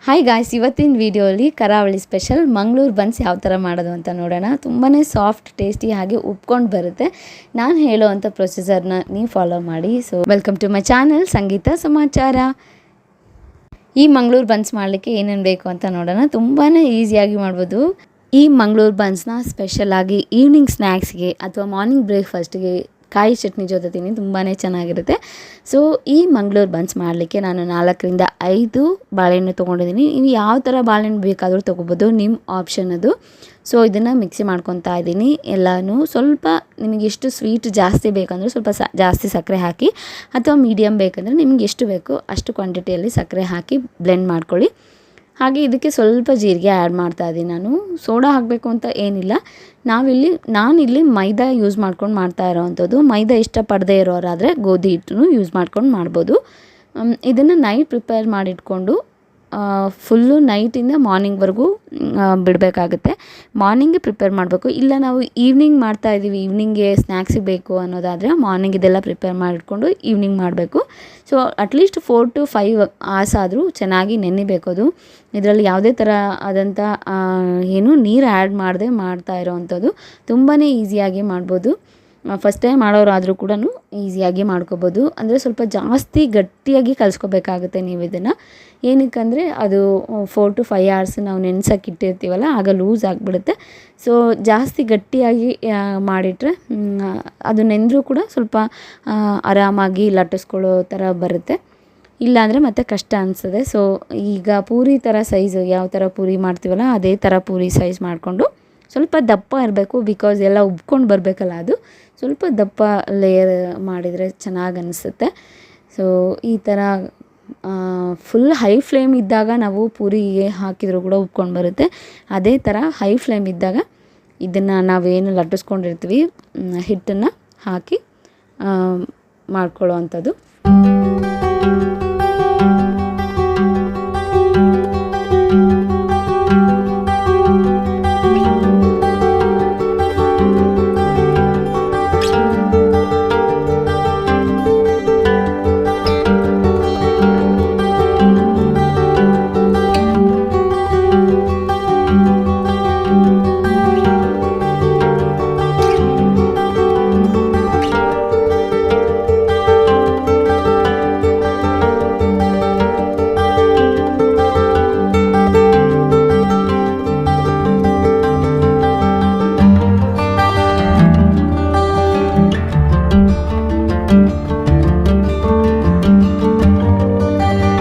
Hi guys, ಇವತ್ತಿನ ವಿಡಿಯೋಲಿ ಕರಾವಳಿ ಸ್ಪೆಷಲ್ ಮಂಗಳೂರು ಬನ್ಸ್ ಯಾವ ಥರ ಮಾಡೋದು ಅಂತ ನೋಡೋಣ. ತುಂಬಾ ಸಾಫ್ಟ್, ಟೇಸ್ಟಿ ಹಾಗೆ ಉಪ್ಕೊಂಡು ಬರುತ್ತೆ. ನಾನು ಹೇಳೋ ಅಂಥ ಪ್ರೊಸೀಜರ್ನ ನೀವು ಫಾಲೋ ಮಾಡಿ. So welcome to my channel Sangeetha Samachara. ಈ ಮಂಗಳೂರು ಬನ್ಸ್ ಮಾಡಲಿಕ್ಕೆ ಏನೇನು ಬೇಕು ಅಂತ ನೋಡೋಣ. ತುಂಬಾ ಈಸಿಯಾಗಿ ಮಾಡ್ಬೋದು. ಈ ಮಂಗಳೂರು ಬನ್ಸ್ನ ಸ್ಪೆಷಲಾಗಿ ಈವ್ನಿಂಗ್ ಸ್ನ್ಯಾಕ್ಸ್ಗೆ ಅಥವಾ ಮಾರ್ನಿಂಗ್ ಬ್ರೇಕ್ಫಾಸ್ಟ್ಗೆ ಕಾಯಿ ಚಟ್ನಿ ಜೊತೆ ತಿನ್ನಿ, ತುಂಬಾ ಚೆನ್ನಾಗಿರುತ್ತೆ. ಸೊ ಈ ಮಂಗಳೂರು ಬನ್ಸ್ ಮಾಡಲಿಕ್ಕೆ ನಾನು 4ರಿಂದ 5 ಬಾಳೆಹಣ್ಣು ತೊಗೊಂಡಿದ್ದೀನಿ. ನೀವು ಯಾವ ಥರ ಬಾಳೆಹಣ್ಣು ಬೇಕಾದರೂ ತೊಗೋಬೋದು, ನಿಮ್ಮ ಆಪ್ಷನ್ ಅದು. ಸೊ ಇದನ್ನು ಮಿಕ್ಸಿ ಮಾಡ್ಕೊತಾ ಇದ್ದೀನಿ ಎಲ್ಲನೂ. ಸ್ವಲ್ಪ ನಿಮಗೆ ಎಷ್ಟು ಸ್ವೀಟ್ ಜಾಸ್ತಿ ಬೇಕಂದರೆ ಸ್ವಲ್ಪ ಜಾಸ್ತಿ ಸಕ್ಕರೆ ಹಾಕಿ, ಅಥವಾ ಮೀಡಿಯಮ್ ಬೇಕಂದರೆ ನಿಮ್ಗೆ ಎಷ್ಟು ಬೇಕು ಅಷ್ಟು ಕ್ವಾಂಟಿಟಿಯಲ್ಲಿ ಸಕ್ಕರೆ ಹಾಕಿ ಬ್ಲೆಂಡ್ ಮಾಡ್ಕೊಳ್ಳಿ. ಹಾಗೆ ಇದಕ್ಕೆ ಸ್ವಲ್ಪ ಜೀರಿಗೆ ಆ್ಯಡ್ ಮಾಡ್ತಾಯಿದ್ದೀನಿ ನಾನು. ಸೋಡಾ ಹಾಕಬೇಕು ಅಂತ ಏನಿಲ್ಲ. ನಾನಿಲ್ಲಿ ಮೈದಾ ಯೂಸ್ ಮಾಡ್ಕೊಂಡು ಮಾಡ್ತಾ ಇರೋವಂಥದ್ದು. ಮೈದಾ ಇಷ್ಟಪಡದೇ ಇರೋರಾದರೆ ಗೋಧಿ ಹಿಟ್ಟನ್ನು ಯೂಸ್ ಮಾಡ್ಕೊಂಡು ಮಾಡ್ಬೋದು. ಇದನ್ನು ನೈಟ್ ಪ್ರಿಪೇರ್ ಮಾಡಿಟ್ಕೊಂಡು ಫುಲ್ಲು ನೈಟಿಂದ ಮಾರ್ನಿಂಗ್ವರೆಗೂ ಬಿಡಬೇಕಾಗುತ್ತೆ. ಮಾರ್ನಿಂಗೇ ಪ್ರಿಪೇರ್ ಮಾಡಬೇಕು. ಇಲ್ಲ ನಾವು ಈವ್ನಿಂಗ್ ಮಾಡ್ತಾಯಿದ್ದೀವಿ, ಈವ್ನಿಂಗ್ಗೆ ಸ್ನ್ಯಾಕ್ಸಿಗೆ ಬೇಕು ಅನ್ನೋದಾದರೆ ಮಾರ್ನಿಂಗ್ ಇದೆಲ್ಲ ಪ್ರಿಪೇರ್ ಮಾಡಿಟ್ಕೊಂಡು ಈವ್ನಿಂಗ್ ಮಾಡಬೇಕು. ಸೊ ಅಟ್ಲೀಸ್ಟ್ 4 to 5 hours ಆದರೂ ಚೆನ್ನಾಗಿ ನೆನೆಬೇಕು ಅದು. ಇದರಲ್ಲಿ ಯಾವುದೇ ಥರ ಆದಂಥ ನೀರು ಆ್ಯಡ್ ಮಾಡದೆ ಮಾಡ್ತಾ ಇರೋವಂಥದ್ದು. ತುಂಬಾ ಈಸಿಯಾಗಿ ಮಾಡ್ಬೋದು. ಫಸ್ಟ್ ಟೈಮ್ ಮಾಡೋರಾದರೂ ಕೂಡ ಈಸಿಯಾಗಿ ಮಾಡ್ಕೋಬೋದು. ಅಂದರೆ ಸ್ವಲ್ಪ ಜಾಸ್ತಿ ಗಟ್ಟಿಯಾಗಿ ಕಲಿಸ್ಕೋಬೇಕಾಗುತ್ತೆ ನೀವು ಇದನ್ನು. ಏನಕ್ಕಂದರೆ ಅದು 4 to 5 hours ನಾವು ನೆನೆಸೋಕೆ ಇಟ್ಟಿರ್ತೀವಲ್ಲ, ಆಗ ಲೂಸ್ ಆಗಿಬಿಡುತ್ತೆ. ಸೊ ಜಾಸ್ತಿ ಗಟ್ಟಿಯಾಗಿ ಮಾಡಿಟ್ರೆ ಅದು ನೆಂದರೂ ಕೂಡ ಸ್ವಲ್ಪ ಆರಾಮಾಗಿ ಲಟ್ಟಿಸ್ಕೊಳ್ಳೋ ಥರ ಬರುತ್ತೆ. ಇಲ್ಲಾಂದರೆ ಮತ್ತೆ ಕಷ್ಟ ಅನಿಸ್ತದೆ. ಸೊ ಈಗ ಪೂರಿ ಥರ ಸೈಜು ಯಾವ ಥರ ಪೂರಿ ಮಾಡ್ತೀವಲ್ಲ ಅದೇ ಥರ ಪೂರಿ ಸೈಜ್ ಮಾಡಿಕೊಂಡು ಸ್ವಲ್ಪ ದಪ್ಪ ಇರಬೇಕು. ಬಿಕಾಸ್ ಎಲ್ಲ ಉಬ್ಕೊಂಡು ಬರಬೇಕಲ್ಲ, ಅದು ಸ್ವಲ್ಪ ದಪ್ಪ ಲೇಯರ್ ಮಾಡಿದರೆ ಚೆನ್ನಾಗಿ ಅನಿಸುತ್ತೆ. ಸೊ ಈ ಥರ ಫುಲ್ ಹೈ ಫ್ಲೇಮ್ ಇದ್ದಾಗ ನಾವು ಪೂರಿಗೆ ಹಾಕಿದರೂ ಕೂಡ ಉಬ್ಕೊಂಡು ಬರುತ್ತೆ. ಅದೇ ಥರ ಹೈ ಫ್ಲೇಮ್ ಇದ್ದಾಗ ಇದನ್ನು ನಾವೇನು ಲಟ್ಟಿಸ್ಕೊಂಡಿರ್ತೀವಿ ಹಿಟ್ಟನ್ನು ಹಾಕಿ ಮಾಡ್ಕೊಳ್ಳೋ ಅಂಥದ್ದು.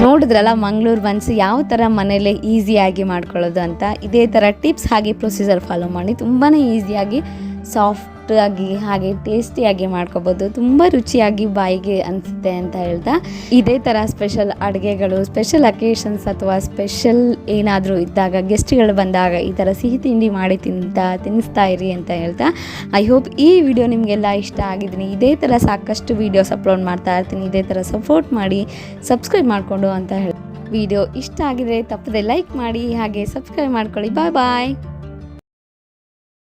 ನೋಡಿದ್ರಲ್ಲ ಮಂಗಳೂರು ಬನ್ಸ್ ಯಾವ ಥರ ಮನೆಯಲ್ಲೇ ಈಸಿಯಾಗಿ ಮಾಡ್ಕೊಳ್ಳೋದು ಅಂತ. ಇದೇ ಥರ ಟಿಪ್ಸ್ ಹಾಗೆ ಪ್ರೊಸೀಜರ್ ಫಾಲೋ ಮಾಡಿ ತುಂಬಾ ಈಸಿಯಾಗಿ ಸಾಫ್ಟಾಗಿ ಹಾಗೆ ಟೇಸ್ಟಿಯಾಗಿ ಮಾಡ್ಕೋಬೋದು. ತುಂಬ ರುಚಿಯಾಗಿ ಬಾಯಿಗೆ ಅನಿಸುತ್ತೆ ಅಂತ ಹೇಳ್ತಾ, ಇದೇ ಥರ ಸ್ಪೆಷಲ್ ಅಡುಗೆಗಳು, ಸ್ಪೆಷಲ್ ಅಕೇಶನ್ಸ್ ಅಥವಾ ಸ್ಪೆಷಲ್ ಏನಾದರೂ ಇದ್ದಾಗ, ಗೆಸ್ಟ್ಗಳು ಬಂದಾಗ ಈ ಥರ ಸಿಹಿ ತಿಂಡಿ ಮಾಡಿ ತಿನ್ನಿಸ್ತಾ ಇರಿ ಅಂತ ಹೇಳ್ತಾ, ಐ ಹೋಪ್ ಈ ವಿಡಿಯೋ ನಿಮಗೆಲ್ಲ ಇಷ್ಟ ಆಗಿದ್ದೀನಿ. ಇದೇ ಥರ ಸಾಕಷ್ಟು ವೀಡಿಯೋಸ್ ಅಪ್ಲೋಡ್ ಮಾಡ್ತಾ ಇರ್ತೀನಿ. ಇದೇ ಥರ ಸಪೋರ್ಟ್ ಮಾಡಿ, ಸಬ್ಸ್ಕ್ರೈಬ್ ಮಾಡಿಕೊಂಡು ಅಂತ ಹೇಳಿ. ವಿಡಿಯೋ ಇಷ್ಟ ಆಗಿದರೆ ತಪ್ಪದೆ ಲೈಕ್ ಮಾಡಿ ಹಾಗೆ ಸಬ್ಸ್ಕ್ರೈಬ್ ಮಾಡ್ಕೊಳ್ಳಿ. ಬಾಯ್ ಬಾಯ್.